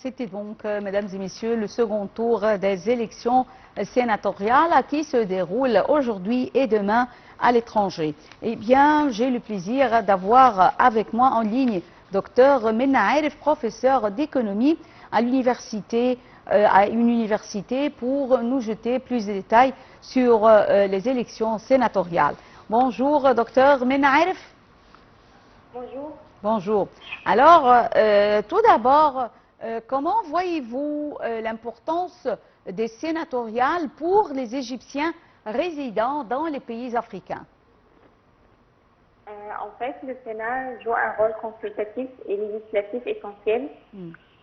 C'était donc, mesdames et messieurs, le second tour des élections sénatoriales qui se déroulent aujourd'hui et demain à l'étranger. Eh bien, j'ai le plaisir d'avoir avec moi en ligne Dr Mena Aref, professeur d'économie à une université pour nous jeter plus de détails sur les élections sénatoriales. Bonjour, Dr Mena Aref. Bonjour. Bonjour. Alors, tout d'abord, comment voyez-vous l'importance des sénatoriales pour les Égyptiens résidant dans les pays africains? En fait, le Sénat joue un rôle consultatif et législatif essentiel.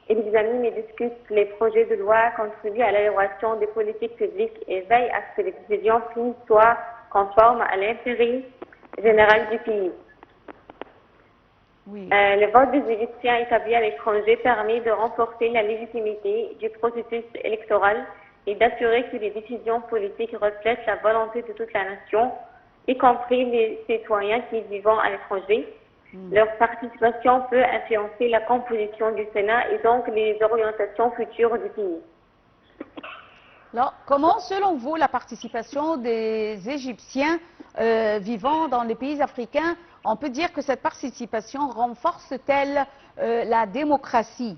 Il examine et discute les projets de loi, contribue à l'élaboration des politiques publiques et veille à ce que les décisions prises soient conformes à l'intérêt général du pays. Oui. Le vote des Égyptiens établis à l'étranger permet de renforcer la légitimité du processus électoral et d'assurer que les décisions politiques reflètent la volonté de toute la nation, y compris les citoyens qui vivent à l'étranger. Leur participation peut influencer la composition du Sénat et donc les orientations futures du pays. Alors, comment, selon vous, la participation des Égyptiens vivant dans les pays africains, on peut dire que cette participation renforce-t-elle la démocratie?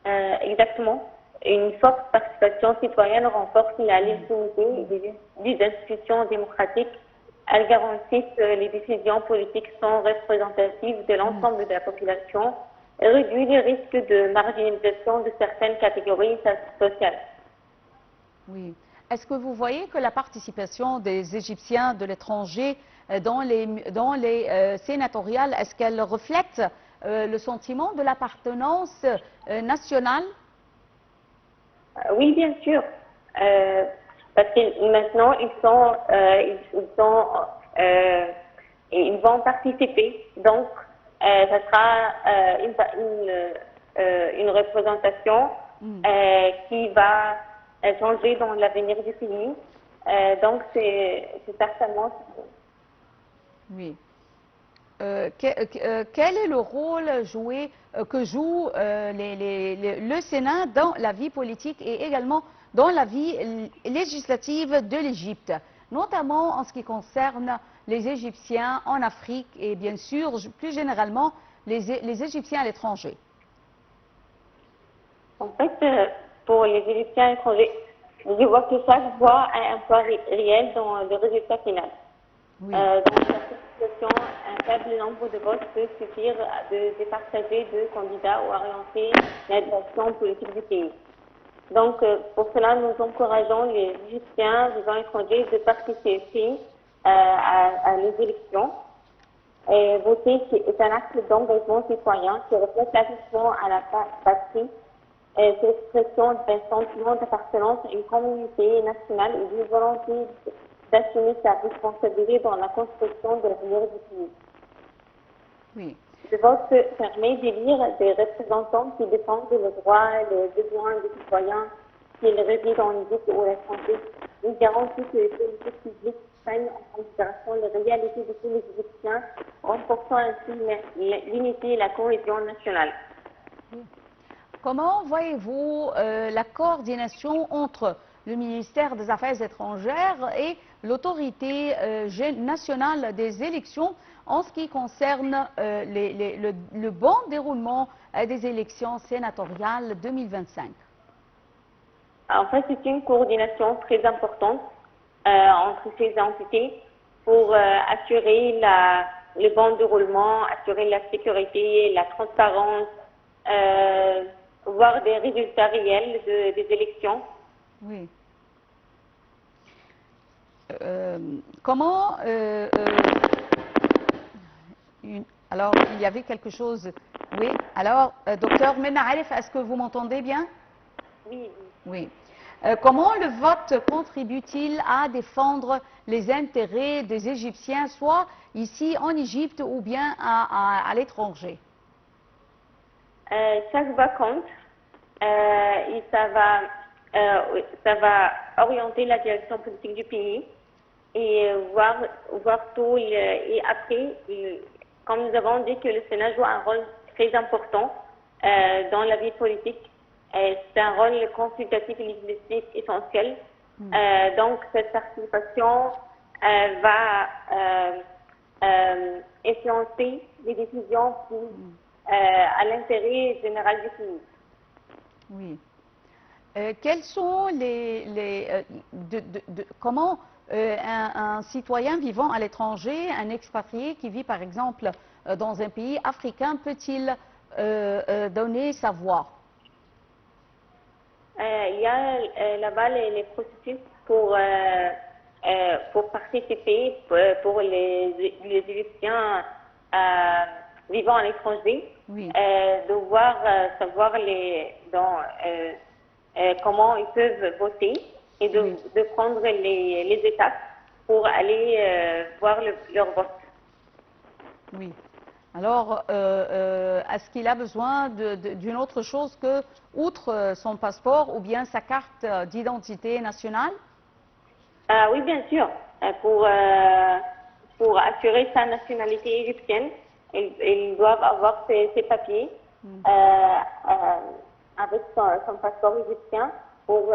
Exactement. Une forte participation citoyenne renforce la légitimité des institutions démocratiques. Elles garantissent que les décisions politiques sont représentatives de l'ensemble de la population et réduit les risques de marginalisation de certaines catégories sociales. Oui. Est-ce que vous voyez que la participation des Égyptiens de l'étranger dans les sénatoriales, est-ce qu'elle reflète le sentiment de l'appartenance nationale? Oui, bien sûr. Parce que maintenant, ils vont participer. Donc, ça sera une représentation qui va changer dans l'avenir du pays. Donc, c'est certainement. Oui. Quel est le rôle que joue le Sénat dans la vie politique et également dans la vie législative de l'Égypte, notamment en ce qui concerne les Égyptiens en Afrique et bien sûr, plus généralement, les Égyptiens à l'étranger? En fait, pour les Égyptiens étrangers, je vois que chaque voix a un poids réel dans le résultat final. Oui. Dans certaines situations, un faible nombre de votes peut suffire à départager deux candidats ou orienter la direction politique du pays. Donc, pour cela, nous encourageons les Égyptiens vivant étrangers de participer à les élections. Et voter est un acte d'engagement citoyen qui reflète l'attachement à la patrie. C'est l'expression d'un sentiment d'appartenance à une communauté nationale et d'une volonté d'assumer sa responsabilité dans la construction de l'avenir du pays. Oui. Le vote permet d'élire des représentants qui défendent les droits et les besoins des citoyens, qu'ils résident en Égypte ou à l'étranger. Il garantit que les politiques publiques prennent en considération les réalités de tous les Égyptiens, renforçant ainsi l'unité et la cohésion nationale. Comment voyez-vous la coordination entre le ministère des Affaires étrangères et l'autorité nationale des élections en ce qui concerne le bon déroulement des élections sénatoriales 2025? En fait, c'est une coordination très importante entre ces entités pour assurer le bon déroulement, assurer la sécurité, la transparence, voir des résultats réels des élections. Oui. Alors, il y avait quelque chose. Oui. Alors, docteur Mena Aref, est-ce que vous m'entendez bien? Oui. Oui. Comment le vote contribue-t-il à défendre les intérêts des Égyptiens, soit ici en Égypte ou bien à l'étranger? Chaque voix compte et ça va orienter la direction politique du pays et voir tout. Et après, comme nous avons dit que le Sénat joue un rôle très important, dans la vie politique. C'est un rôle consultatif et législatif essentiel. Donc, cette participation va influencer les décisions à l'intérêt général du pays. Oui. Quels sont comment un citoyen vivant à l'étranger, un expatrié qui vit par exemple dans un pays africain, peut-il donner sa voix? Il y a là-bas les processus pour participer pour les Égyptiens vivant à l'étranger, Oui. devoir savoir comment ils peuvent voter et de prendre les étapes pour aller voir leur vote. Oui. Alors, est-ce qu'il a besoin d'une autre chose que, outre son passeport ou bien sa carte d'identité nationale? Oui, bien sûr. Pour assurer sa nationalité égyptienne, ils doivent avoir ses papiers avec son passeport égyptien pour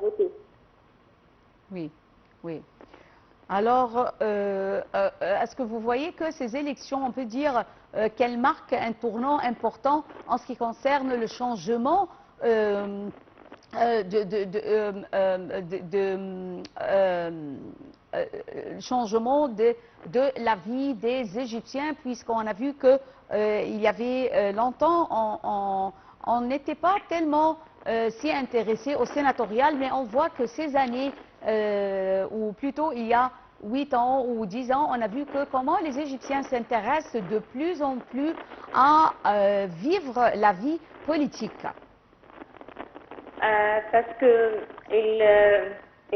voter. Oui, oui. Alors, est-ce que vous voyez que ces élections, on peut dire qu'elles marquent un tournant important en ce qui concerne le changement de la vie des Égyptiens, puisqu'on a vu que il y avait longtemps, on n'était pas tellement si intéressé au sénatorial, mais on voit que ces années, ou plutôt il y a 8 ans ou 10 ans, on a vu que comment les Égyptiens s'intéressent de plus en plus à vivre la vie politique. Parce qu'ils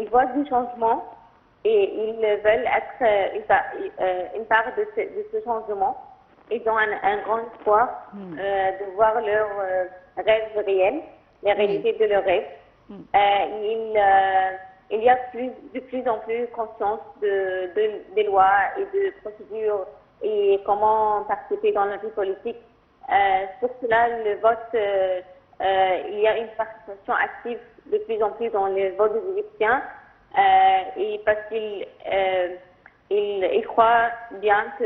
voient du changement et ils veulent être une part de ce changement. Ils ont un grand espoir de voir leurs rêves réels, les réalités de leurs rêves. Il y a de plus en plus conscience des lois et de procédures et comment participer dans la vie politique. Pour cela, le vote, il y a une participation active de plus en plus dans le vote des Égyptiens et parce qu'ils croient bien que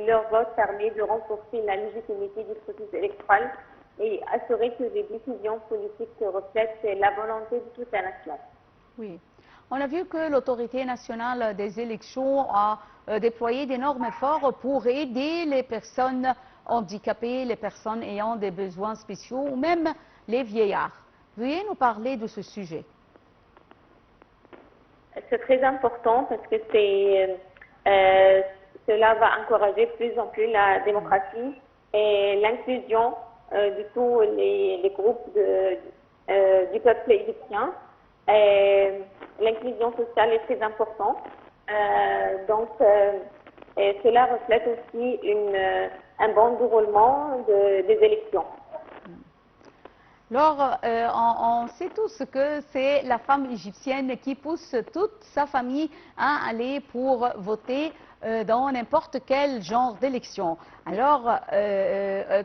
leur vote permet de renforcer la légitimité du processus électoral et assurer que les décisions politiques reflètent la volonté de toute la nation. Oui. On a vu que l'autorité nationale des élections a déployé d'énormes efforts pour aider les personnes handicapées, les personnes ayant des besoins spéciaux ou même les vieillards. Veuillez nous parler de ce sujet. C'est très important parce que cela va encourager de plus en plus la démocratie et l'inclusion de tous les groupes du peuple égyptien. L'inclusion sociale est très importante. Donc, cela reflète aussi un bon déroulement des élections. Alors, on sait tous que c'est la femme égyptienne qui pousse toute sa famille à aller pour voter dans n'importe quel genre d'élection. Alors,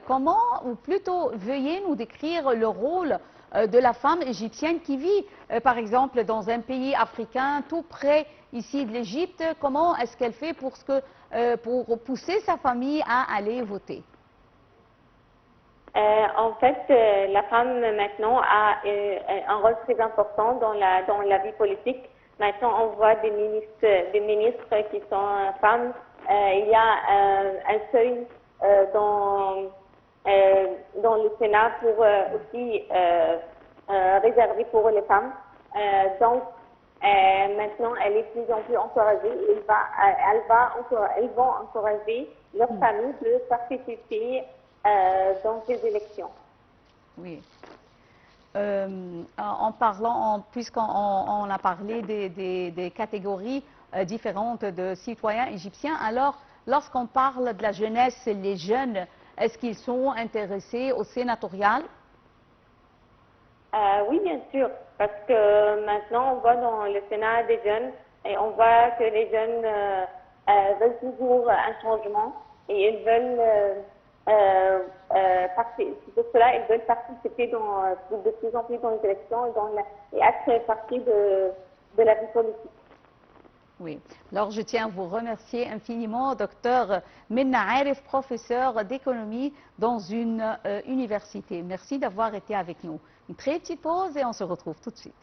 comment, ou plutôt, veuillez nous décrire le rôle de la femme égyptienne qui vit, par exemple, dans un pays africain tout près ici de l'Égypte. Comment est-ce qu'elle fait pour pousser sa famille à aller voter? En fait, la femme maintenant a un rôle très important dans la vie politique. Maintenant, on voit des ministres qui sont femmes. Il y a un seuil dans le Sénat pour aussi réservé pour les femmes. Donc, maintenant, elle est de plus en plus encouragée. Elles vont encourager leur famille de participer dans ces élections. Oui. Puisqu'on a parlé des catégories différentes de citoyens égyptiens, alors lorsqu'on parle de la jeunesse, les jeunes, est-ce qu'ils sont intéressés au sénatorial? Oui, bien sûr, parce que maintenant on voit dans le Sénat des jeunes et on voit que les jeunes veulent toujours un changement et ils veulent pour cela, ils veulent participer de plus en plus dans les élections et être partie de la vie politique. Oui. Alors, je tiens à vous remercier infiniment, docteur Minna Arif, professeur d'économie dans une université. Merci d'avoir été avec nous. Une très petite pause et on se retrouve tout de suite.